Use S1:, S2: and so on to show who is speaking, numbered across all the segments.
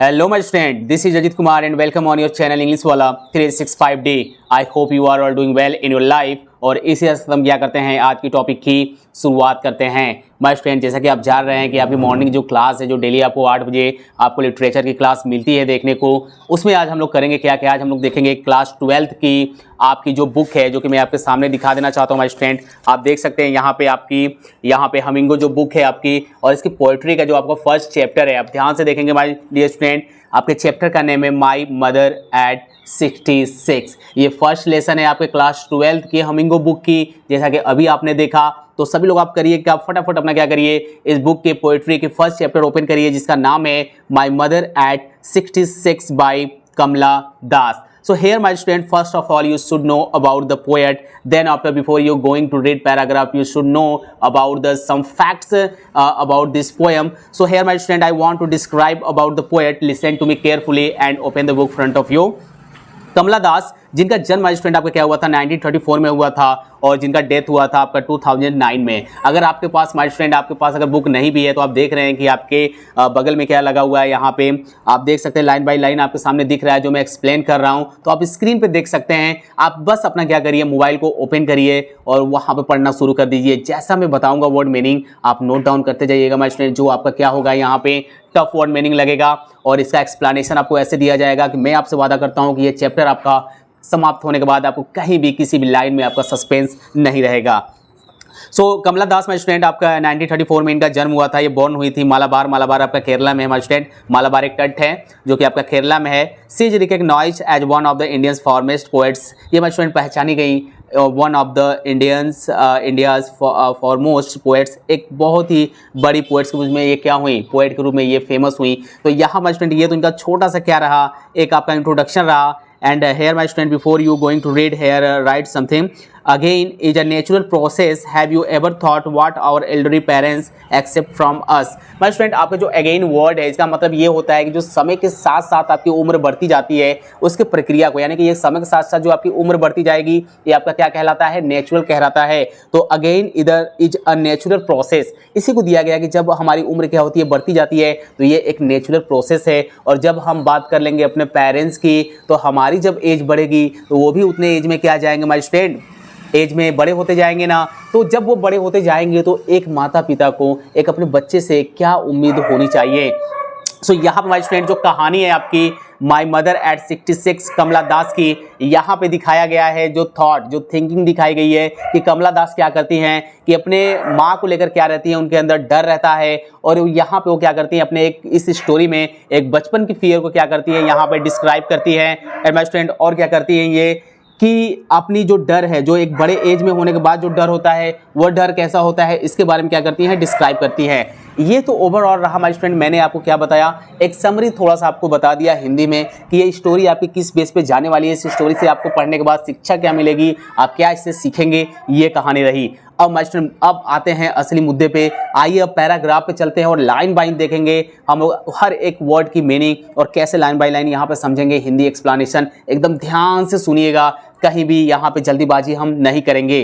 S1: Hello my student, this is Ajit Kumar and welcome on your channel English वाला 365 day। I hope you are all doing well in your life। और इसी के साथ हम क्या करते हैं, आज की टॉपिक की शुरुआत करते हैं। माय स्टूडेंट, जैसा कि आप जान रहे हैं कि आपकी मॉर्निंग जो क्लास है, जो डेली आपको 8 बजे आपको लिटरेचर की क्लास मिलती है देखने को, उसमें आज हम लोग करेंगे क्या क्या। आज हम लोग देखेंगे क्लास 12th की आपकी जो बुक है, जो कि मैं आपके सामने दिखा देना चाहता हूँ। माय स्टूडेंट, आप देख सकते हैं यहाँ पे हमिंगो जो बुक है आपकी, और इसकी पोएट्री का जो आपका फर्स्ट चैप्टर है, आप ध्यान से देखेंगे माय डियर स्टूडेंट। आपके चैप्टर का नेम है माई मदर एट 66। ये फर्स्ट लेसन है आपके क्लास 12th की हमिंगो बुक की। जैसा कि अभी आपने देखा, तो सभी लोग आप करिए कि आप फटाफट अपना क्या करिए, इस बुक के पोएट्री के फर्स्ट चैप्टर ओपन करिए, जिसका नाम है my mother at 66 by Kamala Das. So here my student, first of all you should know about the poet, then after before you going to read paragraph you should know about the some facts about this poem. So here my student, I want to describe about the poet, listen to me carefully and open the book front of you। कमला दास, जिनका जन्म my student आपका क्या हुआ था 1934 में हुआ था, और जिनका डेथ हुआ था आपका 2009 में। अगर आपके पास माय स्टूडेंट आपके पास अगर बुक नहीं भी है, तो आप देख रहे हैं कि आपके बगल में क्या लगा हुआ है, यहाँ पे आप देख सकते हैं लाइन बाय लाइन आपके सामने दिख रहा है जो मैं एक्सप्लेन कर रहा हूँ। तो आप स्क्रीन पे देख सकते हैं। आप बस अपना क्या करिए, मोबाइल को ओपन करिए और वहाँ पर पढ़ना शुरू कर दीजिए। जैसा मैं बताऊँगा वर्ड मीनिंग आप नोट डाउन करते जाइएगा माय स्टूडेंट। जो आपका क्या होगा, यहाँ पे टफ वर्ड मीनिंग लगेगा और इसका एक्सप्लेनेशन आपको ऐसे दिया जाएगा कि मैं आपसे वादा करता हूँ कि ये चैप्टर आपका समाप्त होने के बाद आपको कहीं भी किसी भी लाइन में आपका सस्पेंस नहीं रहेगा। कमला दास माय स्टूडेंट आपका 1934 में इनका जन्म हुआ था। ये बॉर्न हुई थी मालाबार आपका केरला में है माय स्टूडेंट। मालाबार एक तट है जो कि आपका केरला में है। She is recognized as one of the Indians foremost poets. ये माय स्टूडेंट पहचानी गई one of the India's foremost poets, एक बहुत ही बड़ी पोएट्स के रूप में ये क्या हुई, पोएट के रूप में ये फेमस हुई। तो यहाँ माय स्टूडेंट ये तो इनका छोटा सा क्या रहा, एक आपका इंट्रोडक्शन रहा। And here my student, before you going to read here, write something. Again is a natural process. Have you ever thought what our elderly parents accept from us? My student, आपका जो again word है, इसका मतलब ये होता है कि जो समय के साथ साथ आपकी उम्र बढ़ती जाती है, उसके प्रक्रिया को, यानी कि ये समय के साथ साथ जो आपकी उम्र बढ़ती जाएगी, ये आपका क्या कहलाता है, नेचुरल कहलाता है। तो अगेन इधर इज अ नेचुरल प्रोसेस, इसी को दिया गया कि जब हमारी उम्र क्या होती है, बढ़ती जाती है, तो ये एक नेचुरल प्रोसेस है। और जब हम बात कर लेंगे अपने पेरेंट्स की, तो हमारी जब एज बढ़ेगी तो वो भी उतने एज में क्या जाएंगे माय स्टूडेंट, एज में बड़े होते जाएंगे ना। तो जब वो बड़े होते जाएंगे तो एक माता पिता को एक अपने बच्चे से क्या उम्मीद होनी चाहिए। यहाँ पर माय स्टूडेंट जो कहानी है आपकी माई मदर एट 66 कमला दास की, यहाँ पे दिखाया गया है जो थॉट, जो थिंकिंग दिखाई गई है कि कमला दास क्या करती हैं कि अपने माँ को लेकर क्या रहती है, उनके अंदर डर रहता है। और यहाँ पे वो क्या करती हैं, अपने एक इस स्टोरी में एक बचपन की फियर को क्या करती है, यहाँ पे डिस्क्राइब करती है। एंड माय स्टूडेंट और क्या करती हैं ये कि अपनी जो डर है, जो एक बड़े एज में होने के बाद जो डर होता है, वो डर कैसा होता है, इसके बारे में क्या करती हैं, डिस्क्राइब करती है। ये तो ओवरऑल रहा माय स्टूडेंट। मैंने आपको क्या बताया, एक समरी थोड़ा सा आपको बता दिया हिंदी में कि ये स्टोरी आपकी किस बेस पे जाने वाली है, इस स्टोरी से आपको पढ़ने के बाद शिक्षा क्या मिलेगी, आप क्या इससे सीखेंगे, ये कहानी रही। अब माय स्टूडेंट अब आते हैं असली मुद्दे पे। आइए अब पैराग्राफ पे चलते हैं और लाइन बाय देखेंगे हम लोग हर एक वर्ड की मीनिंग और कैसे लाइन बाय लाइन यहाँ पे समझेंगे। हिंदी एक्सप्लेनेशन एकदम ध्यान से सुनिएगा, कहीं भी यहाँ पे जल्दीबाजी हम नहीं करेंगे।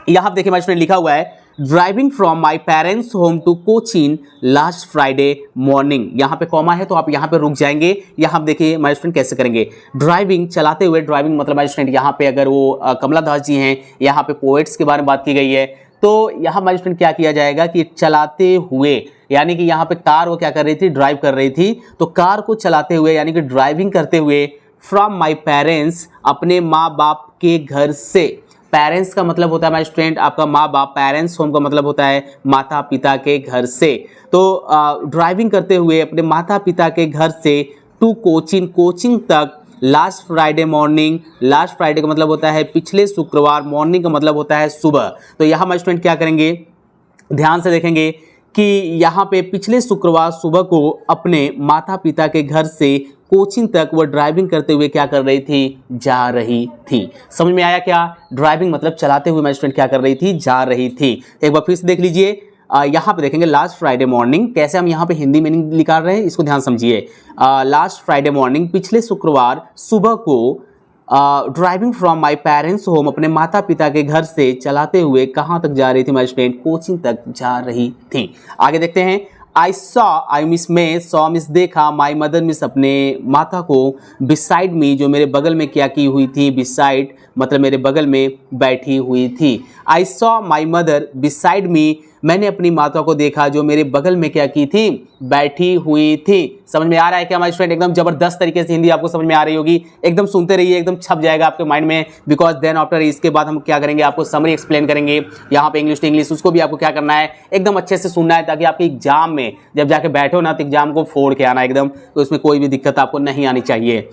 S1: यहाँ पे देखिए माय स्टूडेंट लिखा हुआ है, driving from my parents home to Cochin last Friday morning. यहाँ पे कॉमा है तो आप यहाँ पे रुक जाएंगे। यहाँ देखिए माय स्टूडेंट कैसे करेंगे, ड्राइविंग चलाते हुए, ड्राइविंग मतलब माय स्टूडेंट यहाँ पे अगर वो कमला दास जी हैं, यहाँ पे पोएट्स के बारे में बात की गई है, तो यहाँ माय स्टूडेंट क्या किया जाएगा कि चलाते हुए, यानी कि यहाँ पे कार वो क्या कर रही थी, ड्राइव कर रही थी। तो कार को चलाते हुए यानी कि ड्राइविंग करते हुए, फ्रॉम माई पेरेंट्स अपने माँ बाप के घर से। पेरेंट्स का मतलब होता है माय स्टूडेंट आपका माँ बाप, पेरेंट्स होम का मतलब होता है माता पिता के घर से। तो ड्राइविंग करते हुए अपने माता पिता के घर से टू कोचिंग, कोचिंग तक, last Friday morning, last Friday का मतलब होता है पिछले शुक्रवार, मॉर्निंग का मतलब होता है सुबह। तो यहाँ माय स्टूडेंट क्या करेंगे, ध्यान से देखेंगे कि यहाँ पे पिछले शुक्रवार सुबह को अपने माता पिता के घर से कोचिंग तक वो ड्राइविंग करते हुए क्या कर रही थी, जा रही थी। समझ में आया क्या, ड्राइविंग मतलब चलाते हुए माय स्टूडेंट क्या कर रही थी, जा रही थी। एक बार फिर से देख लीजिए, यहाँ पे देखेंगे लास्ट फ्राइडे मॉर्निंग, कैसे हम यहाँ पे हिंदी मीनिंग निकाल रहे हैं इसको ध्यान समझिए। लास्ट फ्राइडे मॉर्निंग, पिछले शुक्रवार सुबह को driving from my parents home, अपने माता पिता के घर से चलाते हुए कहाँ तक जा रही थी माय स्टूडेंट, कोचिंग तक जा रही थी। आगे देखते हैं, आई मिस में सॉ मिस देखा, माई मदर मिस अपने माता को, बिसाइड मी जो मेरे बगल में क्या की हुई थी, बिसाइड मतलब मेरे बगल में बैठी हुई थी। आई सॉ माई मदर बिसाइड मी, मैंने अपनी माता को देखा जो मेरे बगल में क्या की थी, बैठी हुई थी। समझ में आ रहा है क्या हमारे स्टूडेंट? एकदम जबरदस्त तरीके से हिंदी आपको समझ में आ रही होगी, एकदम सुनते रहिए, एकदम छप जाएगा आपके माइंड में। बिकॉज देन आफ्टर इसके बाद हम क्या करेंगे, आपको समरी एक्सप्लेन करेंगे यहाँ पे इंग्लिश टू इंग्लिश, उसको भी आपको क्या करना है, एकदम अच्छे से सुनना है, ताकि आपके एग्जाम में जब जाके बैठो ना तो एग्जाम को फोड़ के आना एकदम, तो इसमें कोई भी दिक्कत आपको नहीं आनी चाहिए।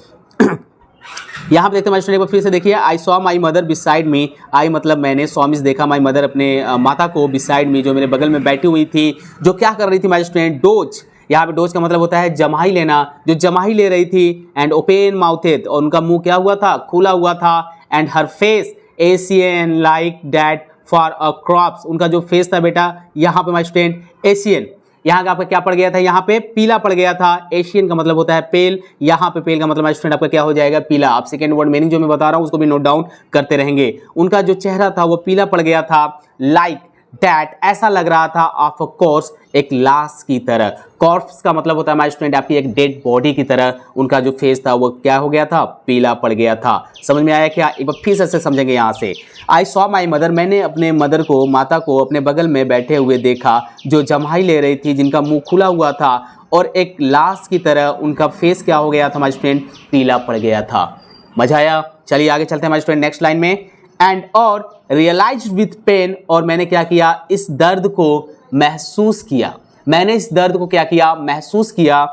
S1: यहाँ पे देखते हैं स्टूडेंट, एक बार फिर से देखिए। I saw my mother beside me, I मतलब मैंने, सॉ मिस देखा, माई मदर अपने माता को, बिसाइड मी जो मेरे बगल में बैठी हुई थी, जो क्या कर रही थी माय स्टूडेंट, डोज। यहाँ पे डोज का मतलब होता है जमाई लेना, जो जमाई ले रही थी। एंड ओपन माउथेड, और उनका मुंह क्या हुआ था, खुला हुआ था। And her face Asian like that for a crops, उनका जो फेस था बेटा यहाँ पे माय स्टूडेंट एशियन, यहाँ का आपका क्या पड़ गया था, यहाँ पे पीला पड़ गया था। एशियन का मतलब होता है पेल, यहाँ पे पेल का मतलब स्टूडेंट आपका क्या हो जाएगा, पीला। आप सेकंड वर्ड मीनिंग जो मैं बता रहा हूँ उसको भी नोट डाउन करते रहेंगे। उनका जो चेहरा था वो पीला पड़ गया था। लाइक दैट, ऐसा लग रहा था, ऑफ कोर्स एक लाश की तरह। कॉर्प्स का मतलब होता है हमारे स्टूडेंट आपकी एक डेड बॉडी की तरह उनका जो फेस था वो क्या हो गया था, पीला पड़ गया था। समझ में आया क्या? एक बार फिर से समझेंगे यहाँ से। आई सॉ माई मदर, मैंने अपने मदर को, माता को अपने बगल में बैठे हुए देखा, जो जम्हाई ले रही थी, जिनका मुंह खुला हुआ था और एक लाश की तरह उनका फेस क्या हो गया था हमारे स्टूडेंट, पीला पड़ गया था। मजा आया? चलिए आगे चलते हैं हमारे स्टूडेंट नेक्स्ट लाइन में। एंड और रियलाइज विथ पेन, और मैंने क्या किया, इस दर्द को महसूस किया। मैंने इस दर्द को क्या किया, महसूस किया।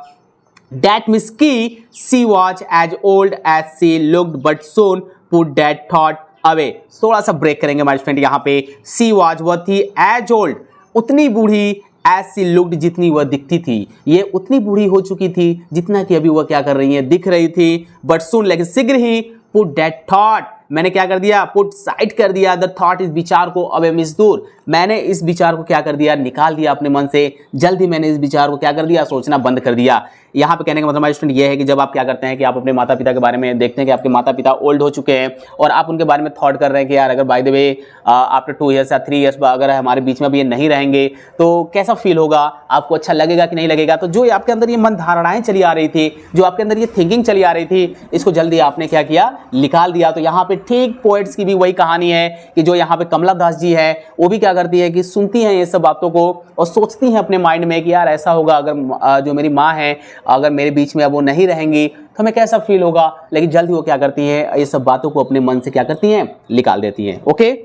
S1: दैट मीन्स की she was as old as she looked but soon put that thought away. थोड़ा सा ब्रेक करेंगे हमारे स्टूडेंट यहाँ पे। सी वॉज वह थी, एज ओल्ड उतनी बूढ़ी, एज सी लुक्ड जितनी वह दिखती थी, ये उतनी बूढ़ी हो चुकी थी जितना कि अभी वह क्या कर रही है, दिख रही थी। बट सुन लेकिन शीघ्र ही, पुट दैट थॉट, मैंने क्या कर दिया, पुट साइड कर दिया, द थॉट, इस विचार को, अवे मीन्स दूर, मैंने इस विचार को क्या कर दिया, निकाल दिया अपने मन से। जल्दी मैंने इस विचार को क्या कर दिया, सोचना बंद कर दिया। यहाँ पे कहने का मतलब स्टूडेंट ये है कि जब आप क्या करते हैं कि आप अपने माता पिता के बारे में देखते हैं कि आपके माता पिता ओल्ड हो चुके हैं और आप उनके बारे में थॉट कर रहे हैं कि यार अगर by the way after 2 years या 3 ईयर्स अगर हमारे बीच में भी ये नहीं रहेंगे तो कैसा फील होगा, आपको अच्छा लगेगा कि नहीं लगेगा। तो जो आपके अंदर ये मन धारणाएं चली आ रही थी, जो आपके अंदर ये थिंकिंग चली आ रही थी, इसको जल्दी आपने क्या किया, निकाल दिया। तो यहाँ पे ठीक पोएट्स की भी वही कहानी है कि जो यहाँ पे कमला दास जी है वो भी क्या करती है कि सुनती हैं ये सब बातों को और सोचती हैं अपने माइंड में कि यार ऐसा होगा अगर जो मेरी माँ है अगर मेरे बीच में अब वो नहीं रहेंगी तो हमें कैसा फील होगा। लेकिन जल्दी वो क्या करती है, ये सब बातों को अपने मन से क्या करती हैं, निकाल देती हैं। Okay,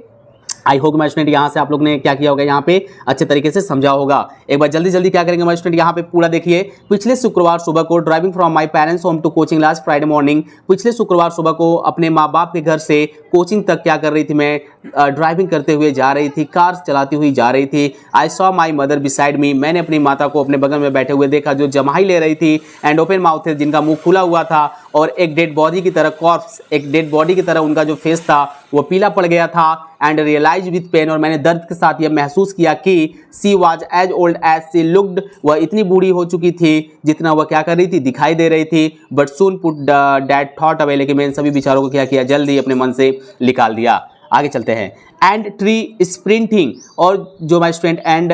S1: I hope my student यहाँ से आप लोग ने क्या किया होगा, यहाँ पे अच्छे तरीके से समझा होगा। एक बार जल्दी जल्दी क्या करेंगे माय स्टूडेंट, यहाँ पे पूरा देखिए। पिछले शुक्रवार सुबह को driving from my parents home to coaching last Friday morning, पिछले शुक्रवार सुबह को अपने माँ बाप के घर से कोचिंग तक क्या कर रही थी, मैं ड्राइविंग करते हुए जा रही थी, कार चलाती हुई जा रही थी। आई सॉ माई मदर बिसाइड मी, मैंने अपनी माता को अपने बगल में बैठे हुए देखा जो जमाई ले रही थी। एंड ओपन माउथ थे, जिनका मुंह खुला हुआ था और एक डेड बॉडी की तरह, कॉर्प्स एक डेड बॉडी की तरह उनका जो फेस था वो पीला पड़ गया था। एंड रियलाइज विथ पेन, और मैंने दर्द के साथ यह महसूस किया कि she was as old as she looked, वह इतनी बूढ़ी हो चुकी थी जितना वह क्या कर रही थी, दिखाई दे रही थी। But soon put that thought away, लेकिन मैंने सभी विचारों को क्या किया, जल्दी अपने मन से निकाल दिया। आगे चलते हैं। एंड ट्री स्प्रिंटिंग, और जो माय स्टूडेंट एंड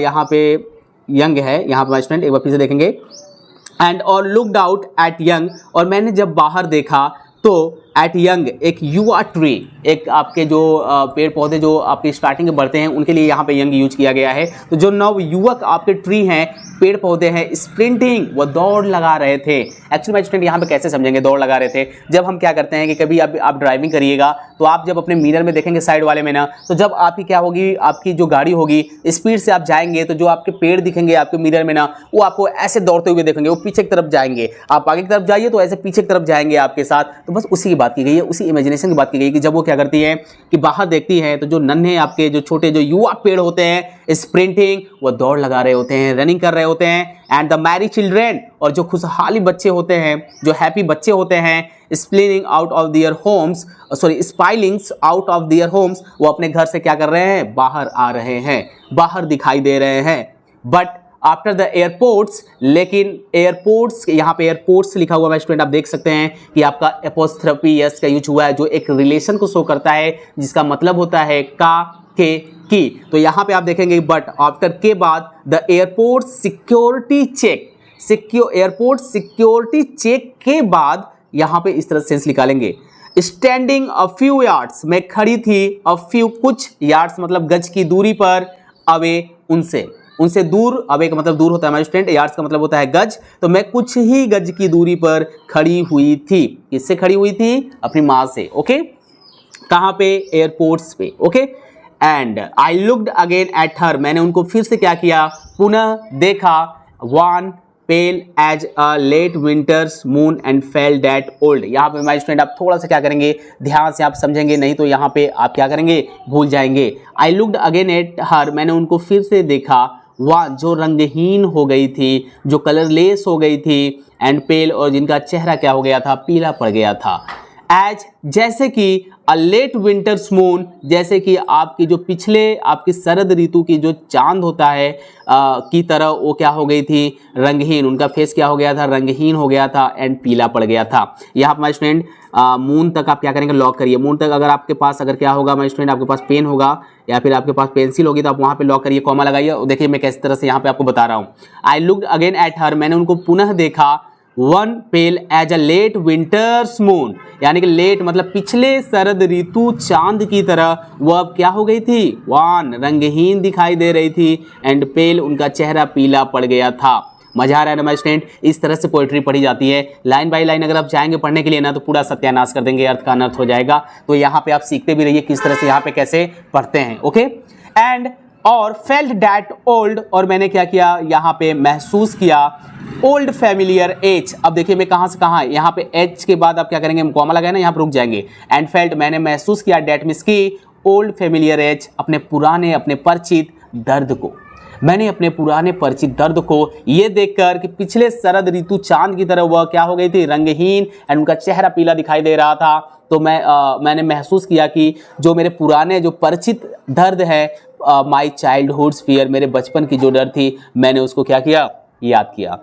S1: यहाँ पे यंग है, यहाँ पे माय स्टूडेंट एक बार फिर से देखेंगे। एंड और लुकड आउट एट यंग, और मैंने जब बाहर देखा तो एट यंग, एक युवा ट्री, एक आपके जो पेड़ पौधे जो आपके स्टार्टिंग में बढ़ते हैं उनके लिए यहाँ पे यंग यूज किया गया है। तो जो नव युवक आपके ट्री हैं, पेड़ पौधे हैं, स्प्रिंटिंग, वो दौड़ लगा रहे थे। एक्चुअली माय स्टूडेंट यहाँ पे कैसे समझेंगे दौड़ लगा रहे थे, जब हम क्या करते हैं कि कभी आप ड्राइविंग करिएगा तो आप जब अपने मिरर में देखेंगे साइड वाले में ना, तो जब आपकी क्या होगी, आपकी जो गाड़ी होगी स्पीड से आप जाएंगे तो जो आपके पेड़ दिखेंगे आपके मिरर में ना, वो आपको ऐसे दौड़ते हुए देखेंगे, वो पीछे की तरफ जाएंगे। आप आगे की तरफ जाइए तो ऐसे पीछे की तरफ जाएंगे आपके साथ। तो बस उसी की बात की गई है, उसी इमेजिनेशन की बात की गई कि जब वो क्या करती है कि बाहर देखती है तो जो नन्हे आपके जो छोटे जो युवा पेड़ होते हैं स्प्रिंटिंग, वो दौड़ लगा रहे होते हैं, रनिंग कर रहे होते हैं। एंड द मैरी चिल्ड्रेन, और जो खुशहाली बच्चे होते हैं, जो हैप्पी बच्चे होते हैं, spilling out of their homes, spillings out of their homes, वो अपने घर से क्या कर रहे हैं, बाहर आ रहे हैं, बाहर दिखाई दे रहे हैं। बट आफ्टर द एयरपोर्ट्स, लेकिन एयरपोर्ट्स, यहाँ पे एयरपोर्ट्स लिखा हुआ है स्टूडेंट, आप देख सकते हैं कि आपका एपोस्ट्रोफी एस का यूज हुआ है, जो एक रिलेशन को शो करता है जिसका मतलब होता है का के की। तो यहाँ पे आप देखेंगे बट आफ्टर के बाद the airport security check, airport security check के बाद यहाँ पे इस तरह सेंस निकालेंगे। स्टैंडिंग अ फ्यू यार्ड्स, मैं खड़ी थी, अ फ्यू कुछ यार्ड्स मतलब गज की दूरी पर, अवे उनसे दूर, अवे का मतलब दूर होता है हमारे स्टूडेंट, यार्ड्स का मतलब होता है गज, तो मैं कुछ ही गज की दूरी पर खड़ी हुई थी। किससे खड़ी हुई थी? अपनी माँ से। ओके, कहाँ पे? एयरपोर्ट्स पे। Okay, and I looked again at her, मैंने उनको फिर से क्या किया? पुनः देखा। One pale as a late winter's moon and felt that old. यहाँ पे माय स्टूडेंट आप थोड़ा सा क्या करेंगे, ध्यान से आप समझेंगे, नहीं तो यहाँ पे आप क्या करेंगे, भूल जाएंगे। आई लुक्ड अगेन एट हर, मैंने उनको फिर से देखा। वह जो रंगहीन हो गई थी, जो कलरलेस हो गई थी, एंड पेल, और जिनका चेहरा क्या हो गया था? पीला पड़ गया था। एज, जैसे कि अ लेट विंटर्स मून, जैसे कि आपकी जो पिछले आपकी शरद ऋतु की जो चांद होता है की तरह वो क्या हो गई थी? रंगहीन, उनका फेस क्या हो गया था? रंगहीन हो गया था एंड पीला पड़ गया था। यहाँ पर माय स्टूडेंट मून तक आप क्या करेंगे? लॉक करिए। मून तक अगर आपके पास अगर क्या होगा माय स्टूडेंट, आपके पास पेन होगा या फिर आपके पास पेंसिल होगी तो आप वहाँ पे लॉक करिए, कॉमा लगाइए। देखिए मैं किस तरह से यहाँ पे आपको बता रहा हूँ। I looked again at her, मैंने उनको पुनः देखा। One pale as a late winter's moon, यानी कि लेट मतलब पिछले शरद ऋतु चांद की तरह वह अब क्या हो गई थी? वन रंगहीन दिखाई दे रही थी, एंड पेल, उनका चेहरा पीला पड़ गया था। मजा आ रहा है ना माय स्टूडेंट? इस तरह से पोएट्री पढ़ी जाती है, लाइन बाय लाइन। अगर आप जाएंगे पढ़ने के लिए ना तो पूरा सत्यानाश कर देंगे, अर्थ का अनर्थ हो जाएगा। तो यहाँ पे आप सीखते भी रहिए किस तरह से यहाँ पे कैसे पढ़ते हैं। ओके, एंड और फेल्ट डैट ओल्ड, और मैंने क्या किया? यहाँ पे महसूस किया ओल्ड फैमिलियर एज। अब देखिए मैं कहाँ से कहाँ, यहाँ पे एज के बाद आप क्या करेंगे? कॉमा लगाए ना, यहाँ पे रुक जाएंगे। एंड फेल्ट, मैंने महसूस किया, डैट मींस की ओल्ड फैमिलियर एज, अपने पुराने अपने परिचित दर्द को। मैंने अपने पुराने परिचित दर्द को ये देखकर कि पिछले शरद ऋतु चांद की तरह वह क्या हो गई थी? रंगहीन, एंड उनका चेहरा पीला दिखाई दे रहा था। तो मैंने महसूस किया कि जो मेरे पुराने जो परिचित दर्द है, माई चाइल्डहुड फियर, मेरे बचपन की जो डर थी, मैंने उसको क्या किया? याद किया,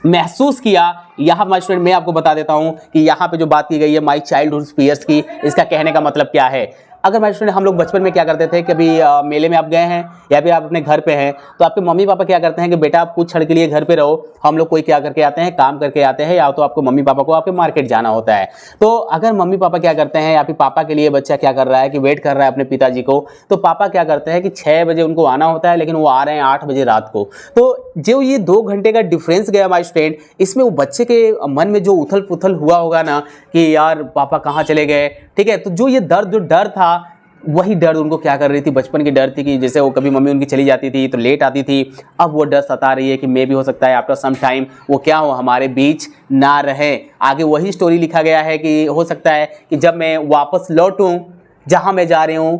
S1: महसूस किया। यहाँ माय स्टूडेंट मैं आपको बता देता हूँ कि यहाँ पे जो बात की गई है माई चाइल्डहुड फियर्स की, इसका कहने का मतलब क्या है? अगर माय स्टूडेंट हम लोग बचपन में क्या करते थे, कभी मेले में आप गए हैं या फिर आप अपने घर पे हैं, तो आपके मम्मी पापा क्या करते हैं कि बेटा आप कुछ क्षण के लिए घर पे रहो, हम लोग कोई क्या करके आते हैं? काम करके आते हैं, या तो आपको मम्मी पापा को आपके मार्केट जाना होता है। तो अगर मम्मी पापा क्या करते हैं या फिर पापा के लिए बच्चा क्या कर रहा है कि वेट कर रहा है अपने पिताजी को, तो पापा क्या करते हैं कि 6 बजे उनको आना होता है, लेकिन वो आ रहे हैं 8 बजे रात को। तो जो ये 2 घंटे का डिफरेंस गया माय स्टूडेंट, इसमें वो बच्चे के मन में जो उथल पुथल हुआ होगा ना कि यार पापा कहाँ चले गए, ठीक है? तो जो ये दर्द, जो डर था, वही डर उनको क्या कर रही थी? बचपन की डर थी कि जैसे वो कभी मम्मी उनकी चली जाती थी तो लेट आती थी, अब वो डर सता रही है कि मे भी हो सकता है आफ्टर सम टाइम वो क्या हो, हमारे बीच ना रहे। आगे वही स्टोरी लिखा गया है कि हो सकता है कि जब मैं वापस लौटूं जहां मैं जा रही हूं,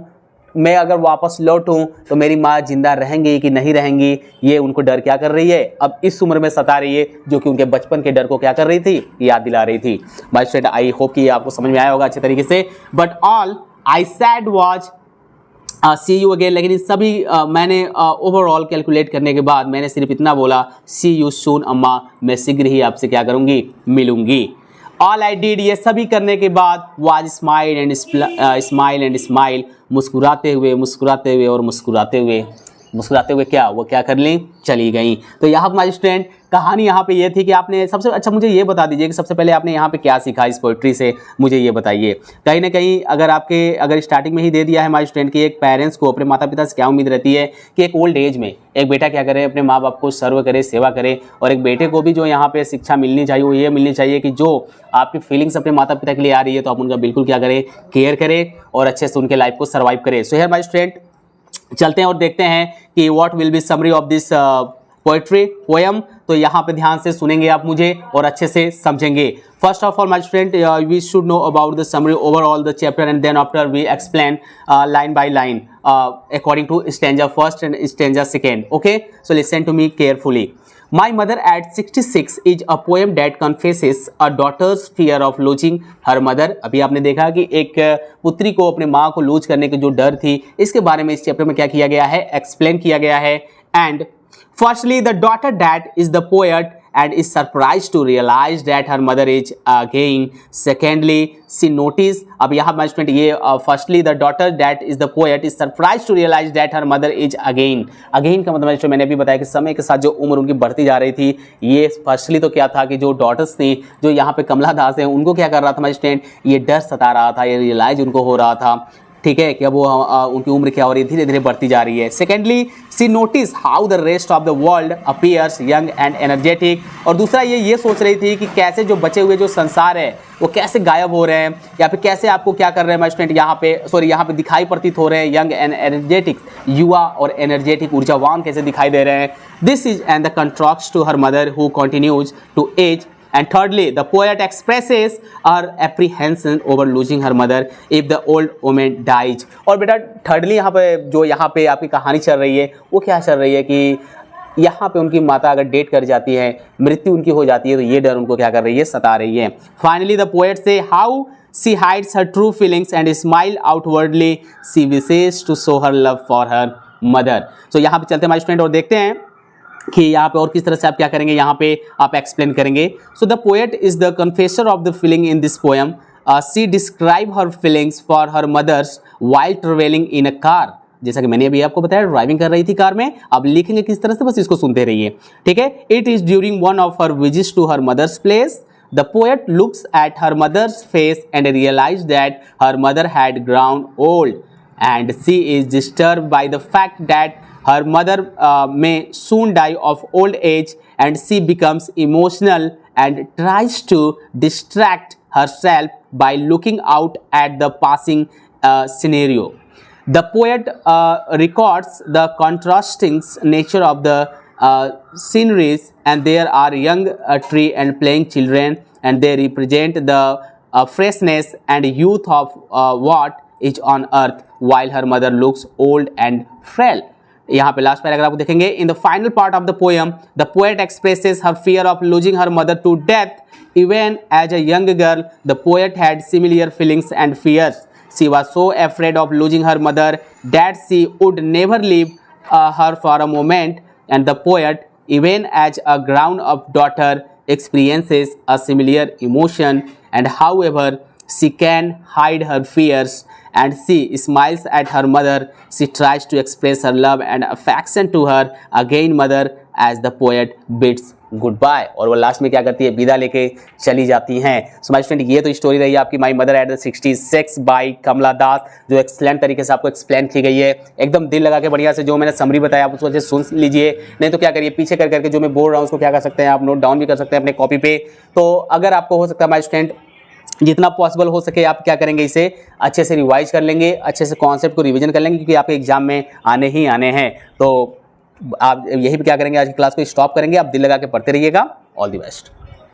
S1: मैं अगर वापस लौटूं तो मेरी माँ जिंदा रहेंगी कि नहीं रहेंगी, ये उनको डर क्या कर रही है? अब इस उम्र में सता रही है, जो कि उनके बचपन के डर को क्या कर रही थी? याद दिला रही थी। माय स्टूडेंट आई होप कि आपको समझ में आया होगा अच्छे तरीके से। But all I said was see you again, लेकिन इस सभी मैंने ओवरऑल कैलकुलेट करने के बाद मैंने सिर्फ इतना बोला, सी यू सून अम्मा, मैं शीघ्र ही आपसे क्या करूंगी? मिलूंगी। ऑल आई डिड, ये सभी करने के बाद, वाज स्माइल एंड स्माइल, मुस्कुराते हुए और मुस्कुराते हुए क्या वो क्या कर ली? चली गई। तो यहाँ पर माय स्टूडेंट कहानी यहाँ पे ये थी कि आपने सबसे अच्छा मुझे ये बता दीजिए कि सबसे पहले आपने यहाँ पे क्या सीखा इस पोइट्री से, मुझे ये बताइए। कहीं ना कहीं अगर स्टार्टिंग में ही दे दिया है माय स्टूडेंट कि एक पेरेंट्स को अपने माता पिता से क्या उम्मीद रहती है कि एक ओल्ड एज में एक बेटा क्या करे? अपने माँ बाप को सर्व करे, सेवा करे, और एक बेटे को भी जो यहाँ पे शिक्षा मिलनी चाहिए वो ये मिलनी चाहिए कि जो आपकी फीलिंग्स अपने माता पिता के लिए आ रही है तो आप उनका बिल्कुल क्या करें? केयर करें और अच्छे से उनके लाइफ को सर्वाइव करें। सो हियर माय स्टूडेंट चलते हैं और देखते हैं कि what will be summary of this poetry poem. तो यहाँ पे ध्यान से सुनेंगे आप मुझे और अच्छे से समझेंगे। First of all my student we should know about the summary overall the chapter and then after we explain line by line according to stanza first and stanza second. Okay, so listen to me carefully. My mother at 66 is a poem that confesses a daughter's fear of losing her mother. अभी आपने देखा कि एक पुत्री को अपने माँ को लूज करने की जो डर थी, इसके बारे में इस चैप्टर में क्या किया गया है? एक्सप्लेन किया गया है। And firstly the daughter that is the poet and is surprised to realize that her mother is again. Secondly, she noticed, अब यहाँ my student ये firstly the daughter that is the poet is surprised to realize that her mother is again. Again का मतलब जो मैंने अभी बताया कि समय के साथ जो उम्र उनकी बढ़ती जा रही थी, ये फर्स्टली तो क्या था कि जो डॉटर्स थी, जो यहाँ पे कमला दास है, उनको क्या कर रहा था my student, ये डर सता रहा था, ये रियलाइज उनको हो रहा था, ठीक है, कि अब वो उनकी उम्र क्या हो रही है, धीरे धीरे बढ़ती जा रही है। Secondly, she notice how the rest of the world appears young and energetic, और दूसरा ये सोच रही थी कि कैसे जो बचे हुए जो संसार है वो कैसे गायब हो रहे हैं, या फिर कैसे आपको क्या कर रहे हैं माय स्टूडेंट, यहाँ पे दिखाई प्रतीत हो रहे हैं, यंग एंड एनर्जेटिक, युवा और एनर्जेटिक ऊर्जावान कैसे दिखाई दे रहे हैं। This is and the contrast to her mother who continues to age. And thirdly, the poet expresses her apprehension over losing her mother if the old woman dies. और बेटा thirdly यहाँ पे आपकी कहानी चल रही है, वो क्या चल रही है कि यहाँ पे उनकी माता अगर डेट कर जाती है, मृत्यु उनकी हो जाती है, तो ये डर उनको क्या कर रही है, सता रही है। Finally, the poet say how she hides her true feelings and smile outwardly. She wishes to show her love for her mother. So यहाँ पे चलते हैं हमारे स्टूडेंट और देखते हैं कि यहाँ पे और किस तरह से आप क्या करेंगे, यहाँ पे आप एक्सप्लेन करेंगे। So the poet is the confessor of the feeling in this poem. She describe her feelings for her mothers while travelling in a car. जैसा कि मैंने अभी आपको बताया, ड्राइविंग कर रही थी कार में, अब लिखेंगे किस तरह से, बस इसको सुनते रहिए, ठीक है। It is during one of her visits to her mother's place. The poet looks at her mother's face and realise that her mother had grown old and she is disturb by the fact that her mother may soon die of old age, and she becomes emotional and tries to distract herself by looking out at the passing scenario. The poet records the contrasting nature of the sceneries, and there are young tree and playing children, and they represent the freshness and youth of what is on earth, while her mother looks old and frail. यहाँ पे last paragraph देखेंगे। In the final part of the poem the poet expresses her fear of losing her mother to death. Even as a young girl the poet had similar feelings and fears. She was so afraid of losing her mother that she would never leave her for a moment, and the poet even as a grown of daughter experiences a similar emotion, and however she can hide her fears and she smiles at her mother. She tries to express her love and affection to her again mother as the poet bids goodbye. और वो last में क्या करती है, विदा लेके चली जाती हैं। सो माय स्टूडेंट, ये तो स्टोरी रही आपकी my mother at the 66 by Kamala Das, जो एक्सलेंट तरीके से आपको एक्सप्लेन की गई है, एकदम दिल लगा के बढ़िया से। जो मैंने समरी बताया आप उसको अच्छे सुन लीजिए, नहीं तो क्या करिए, पीछे कर करके जो मैं बोल रहा हूँ उसको क्या कर सकते हैं आप, नोट डाउन भी कर सकते हैं अपने कॉपी पे। तो अगर आपको हो सकता है माय स्टूडेंट, जितना पॉसिबल हो सके आप क्या करेंगे, इसे अच्छे से रिवाइज कर लेंगे, अच्छे से कॉन्सेप्ट को रिवीजन कर लेंगे, क्योंकि आपके एग्जाम में आने ही आने हैं। तो आप यही पे क्या करेंगे, आज की क्लास को स्टॉप करेंगे, आप दिल लगा के पढ़ते रहिएगा। All the best.